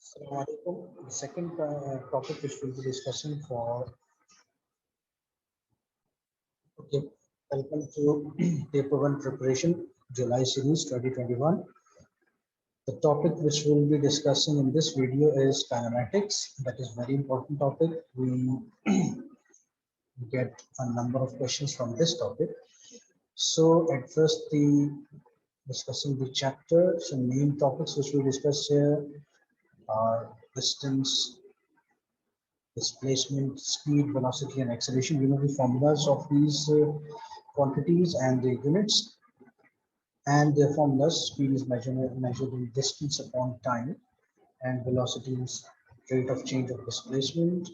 Assalamu alaikum. The second topic which we'll be discussing for okay, welcome to paper one preparation July series 2021. The topic which we'll be discussing in this video is kinematics. That is very important topic. We get a number of questions from this topic. So at first the discussing the chapter, some main topics which we discuss here are distance, displacement, speed, velocity, and acceleration. You know the formulas of these quantities and the units, and their formulas. Speed is measured in distance upon time, and velocity is rate of change of displacement,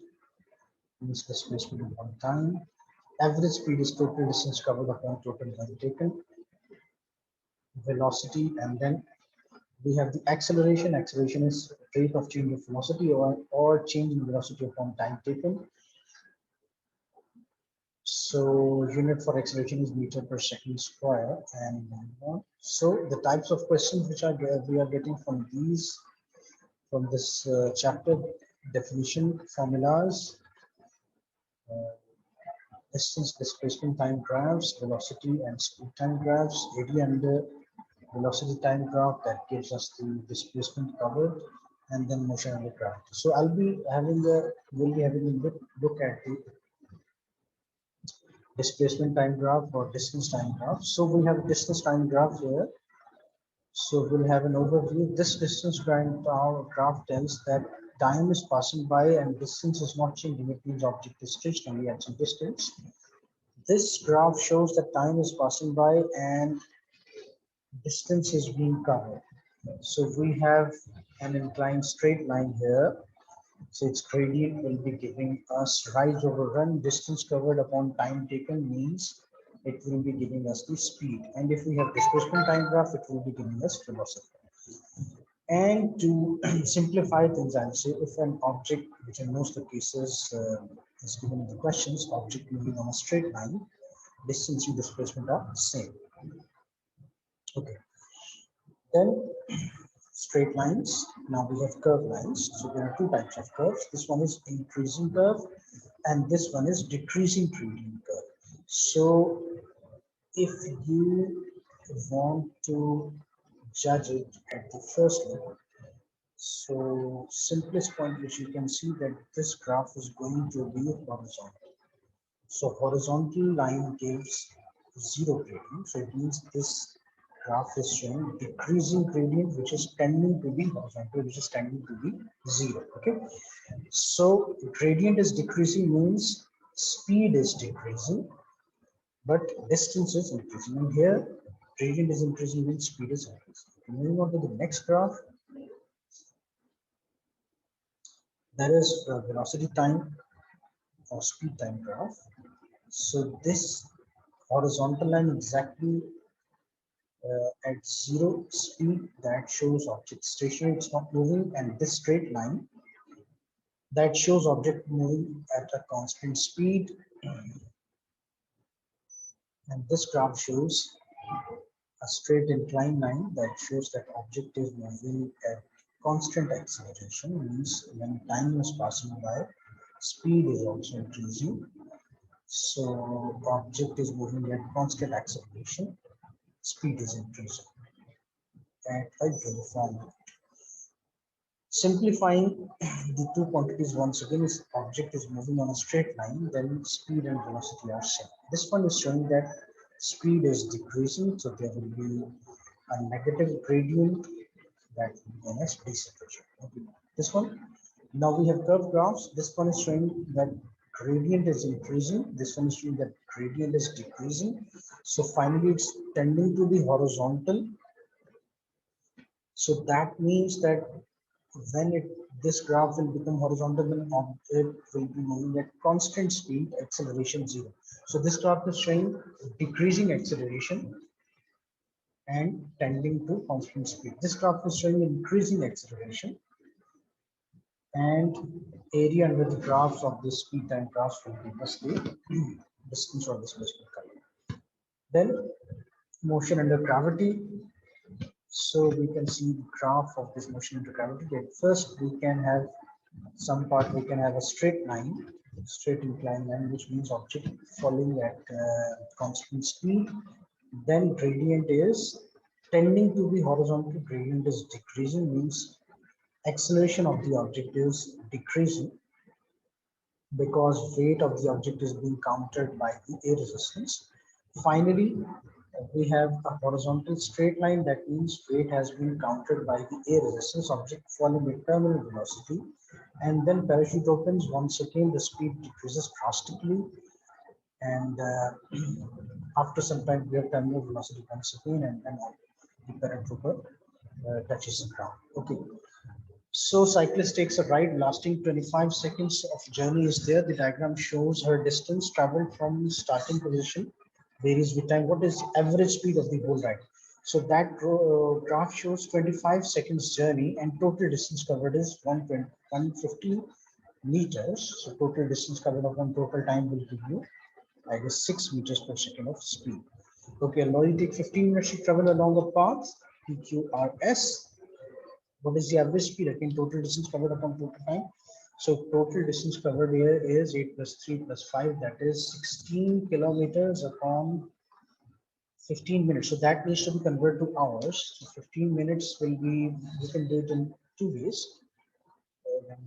means displacement upon time. Average speed is total distance covered upon total time taken. Velocity, and then we have the acceleration. Acceleration is rate of change of velocity or change in velocity upon time taken. So unit for acceleration is meter per second square, and so the types of questions which we are getting from this chapter: definition, formulas, uh, distance, displacement time graphs, velocity and speed time graphs, area under velocity time graph that gives us the displacement covered, and then motion under gravity. So we'll be having a look at the displacement time graph or distance time graph. So we have a distance time graph here. So we'll have an overview. This distance graph tells that time is passing by and distance is not changing. It means object is stationary at some distance. This graph shows that time is passing by and distance is being covered. So we have an inclined straight line here. So its gradient will be giving us rise over run. Distance covered upon time taken means it will be giving us the speed. And if we have displacement time graph, it will be giving us velocity. And to simplify things, I'll say if an object, which in most of the cases is given in the questions, object moving on a straight line, distance and displacement are same. Okay. Then straight lines. Now we have curved lines. So there are two types of curves. This one is increasing curve and this one is decreasing gradient curve. So if you want to judge it at the first level, so simplest point which you can see that this graph is going to be horizontal. So horizontal line gives zero gradient. So it means this graph is showing decreasing gradient, which is tending to be horizontal, which is tending to be zero. Okay. So gradient is decreasing means speed is decreasing, but distance is increasing. And here gradient is increasing means speed is increasing. Moving on to the next graph, that is velocity time or speed time graph. So this horizontal line exactly at zero speed, that shows object stationary, it's not moving, and this straight line that shows object moving at a constant speed, and this graph shows a straight inclined line that shows that object is moving at constant acceleration, means when time is passing by, speed is also increasing. So object is moving at constant acceleration, speed is increasing at a uniform rate. Simplifying the two quantities once again is object is moving on a straight line, then speed and velocity are same. This one is showing that speed is decreasing, so there will be a negative gradient that will be known as deceleration. Okay. This one, now we have curved graphs. This one is showing that gradient is increasing. This one is showing that gradient is decreasing. So finally, it's tending to be horizontal. So that means that when this graph will become horizontal, then object will be moving at constant speed, acceleration zero. So this graph is showing decreasing acceleration and tending to constant speed. This graph is showing increasing acceleration, and area under the graphs of this speed time graphs will give us the distance or displacement curve. Then motion under gravity. So we can see the graph of this motion into gravity. At first, we can have some part, we can have a straight line, straight inclined line, which means object falling at constant speed. Then gradient is tending to be horizontal. Gradient is decreasing, means acceleration of the object is decreasing because weight of the object is being countered by the air resistance. Finally, we have a horizontal straight line. That means weight has been countered by the air resistance, object falling with terminal velocity. And then parachute opens. Once again, the speed decreases drastically. And after some time, we have terminal velocity comes again, and the paratrooper touches the ground. Okay. So cyclist takes a ride lasting 25 seconds of journey is there. The diagram shows her distance traveled from starting position varies with time. What is the average speed of the whole ride? So that graph shows 25 seconds journey and total distance covered is 150 meters. So total distance covered upon total time will give you, I guess, 6 meters per second of speed. Okay, lorry take 15 minutes to travel along a path, PQRS. What is the average speed? Again, total distance covered upon total time. So total distance covered here is 8 plus 3 plus 5, that is 16 kilometers upon 15 minutes. So that needs to be converted to hours. So 15 minutes will be, you can do it in two ways.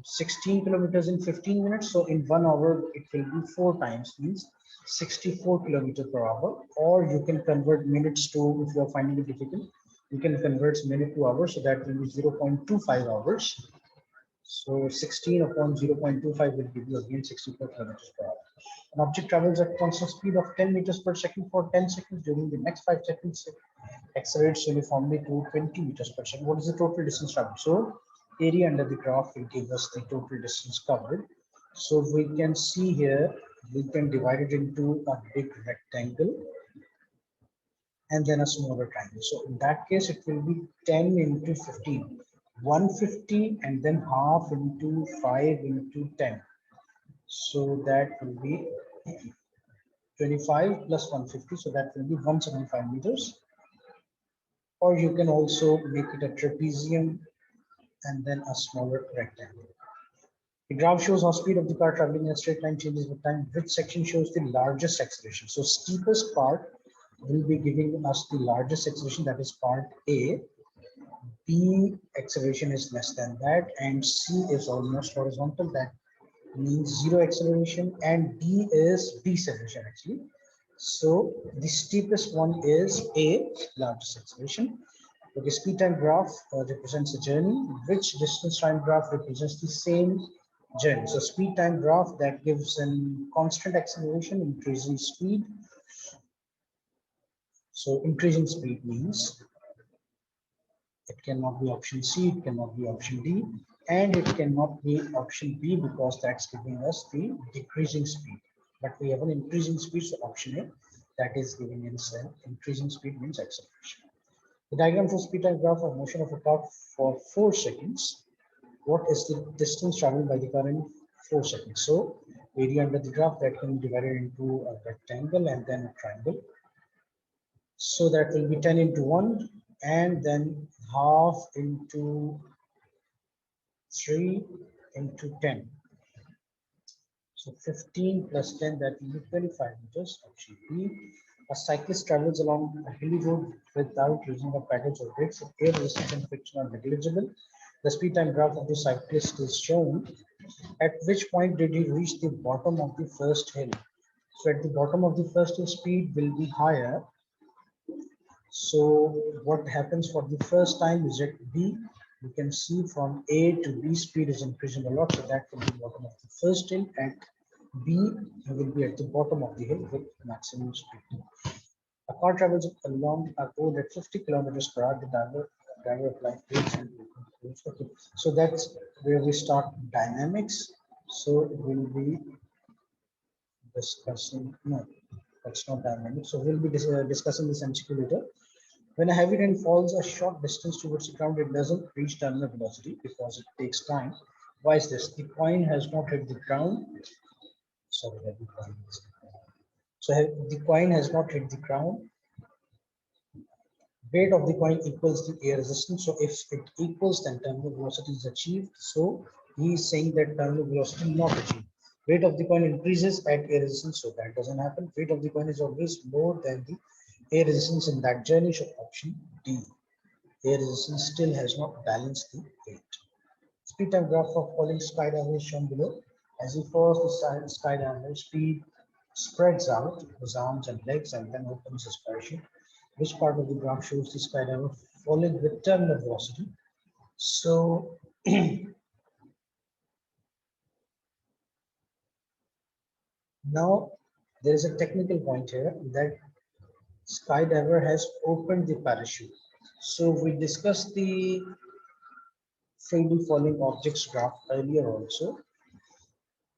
16 kilometers in 15 minutes. So in 1 hour, it will be 4 times, means 64 kilometers per hour. Or you can convert minutes to, if you are finding it difficult, you can convert minute to hours. So that will be 0.25 hours. So 16 upon 0.25 will give you again 64 kilometers per hour. An object travels at constant speed of 10 meters per second for 10 seconds. During the next 5 seconds, it accelerates uniformly to 20 meters per second. What is the total distance traveled? So area under the graph will give us the total distance covered. So we can see here, we can divide it into a big rectangle and then a smaller triangle. So in that case, it will be 10 into 15, 150, and then half into 5 into 10. So that will be 25 plus 150. So that will be 175 meters. Or you can also make it a trapezium and then a smaller rectangle. The graph shows how speed of the car traveling in a straight line changes with time. Which section shows the largest acceleration? So steepest part will be giving us the largest acceleration, that is part A. B acceleration is less than that, and C is almost horizontal, that means zero acceleration, and D is deceleration actually. So the steepest one is A, largest acceleration. Okay, speed time graph represents a journey. Which distance time graph represents the same journey? So speed time graph, that gives an constant acceleration, increasing speed. So increasing speed means it cannot be option C, it cannot be option D, and it cannot be option B because that's giving us the decreasing speed. But we have an increasing speed, so option A, that is giving us increasing speed means acceleration. The diagram shows speed time graph of motion of a car for 4 seconds. What is the distance traveled by the car in 4 seconds? So area under the graph, that can be divided into a rectangle and then a triangle. So that will be 10 into 1 and then half into 3 into 10. So 15 plus 10, that will be 25 meters. Option B. A cyclist travels along a hilly road without using a package or brakes. Air resistance and friction are negligible. The speed time graph of the cyclist is shown. At which point did he reach the bottom of the first hill? So at the bottom of the first hill, speed will be higher. So what happens for the first time is at B, you can see from A to B speed is increasing a lot. So that will be bottom of the first hill. At B, you will be at the bottom of the hill with maximum speed. A car travels along a road at 50 kilometers per hour. The driver applies brakes and okay. So that's where we start dynamics. So we'll be discussing, no, that's not dynamics. So we'll be discussing this MCQ later. When a heavy rain falls a short distance towards the ground, it doesn't reach terminal velocity because it takes time. Why is this? The coin has not hit the ground. Sorry, the coin. So the coin has not hit the ground weight of the coin equals the air resistance. So if it equals, then terminal velocity is achieved. So he is saying that terminal velocity not achieved. Weight of the coin increases at air resistance, so that doesn't happen. Weight of the coin is always more than the air resistance in that journey. So option D. Air resistance still has not balanced the weight. Speed time graph of falling skydiver is shown below. As he falls, the skydiver speed spreads out his arms and legs and then opens his parachute. Which part of the graph shows the skydiver falling with terminal velocity? So now there is a technical point here that skydiver has opened the parachute. So we discussed the freely falling objects graph earlier also.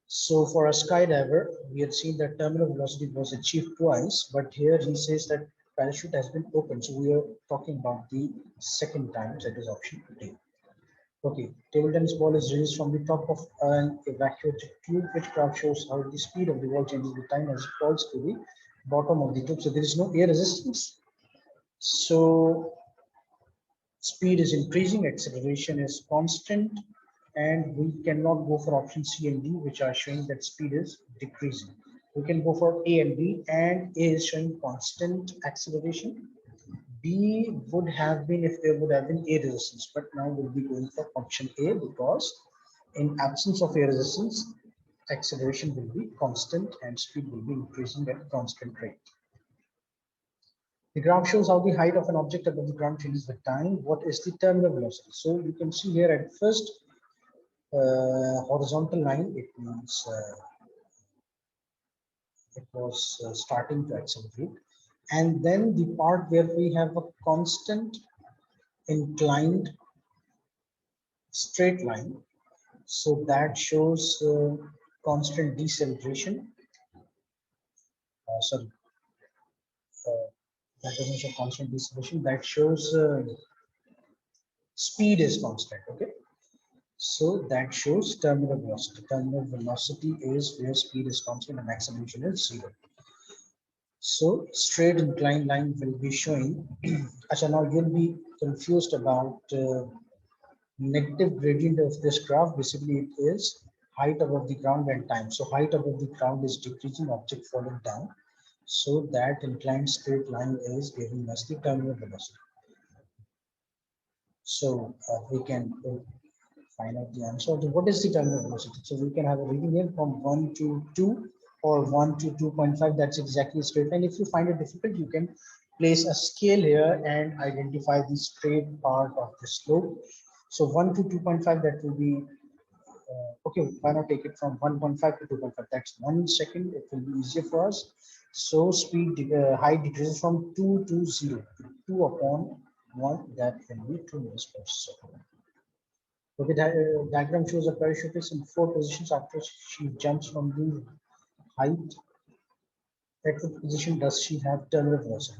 So for a skydiver, we had seen that terminal velocity was achieved twice, but here he says that parachute has been opened. So we are talking about the second time, that is option D. Okay, table tennis ball is released from the top of an evacuated tube, which graph shows how the speed of the ball changes with time as it falls to the bottom of the tube. So there is no air resistance. So speed is increasing, acceleration is constant, and we cannot go for option C and D, which are showing that speed is decreasing. We can go for A and B, and A is showing constant acceleration. B would have been if there would have been air resistance, but now we'll be going for option A because in absence of air resistance, acceleration will be constant and speed will be increasing at constant rate. The graph shows how the height of an object above the ground changes with time. What is the terminal velocity? So you can see here at first horizontal line, it means it was starting to accelerate. And then the part where we have a constant inclined straight line. So that shows constant deceleration. Sorry, that doesn't show constant deceleration. That shows speed is constant. Okay. So that shows terminal velocity. Terminal velocity is where speed is constant and acceleration is zero. So straight inclined line will be showing. Achha, now you'll be confused about negative gradient of this graph. Basically, it is height above the ground and time. So height above the ground is decreasing, object falling down. So that inclined straight line is giving us the terminal velocity. So we can find out the answer. What is the terminal velocity? So we can have a reading here from 1 to 2 or 1 to 2.5. That's exactly straight line. If you find it difficult, you can place a scale here and identify the straight part of the slope. So 1 to 2.5, that will be okay. Why not take it from 1.5 to 2.5? That's 1 second. It will be easier for us. So speed height decreases from 2 to 0. 2 upon 1, that will be 2 meters per second. So the diagram shows a parachutist in 4 positions after she jumps from the height. At what position does she have terminal velocity?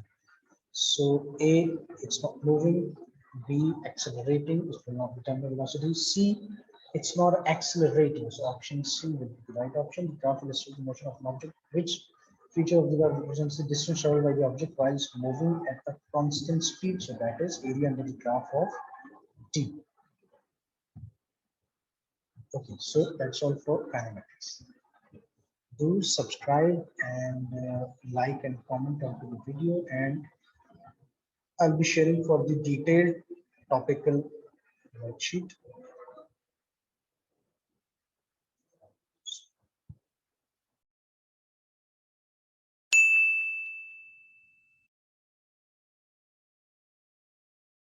So A, it's not moving. B, accelerating, it will not be terminal velocity. C, it's not accelerating. So option C will be the right option. The graph illustrates the motion of an object. Which feature of the graph represents the distance traveled by the object while it's moving at a constant speed? So that is area under the graph of D. Okay, so that's all for kinematics. Do subscribe and like and comment onto the video, and I'll be sharing for the detailed topical worksheet.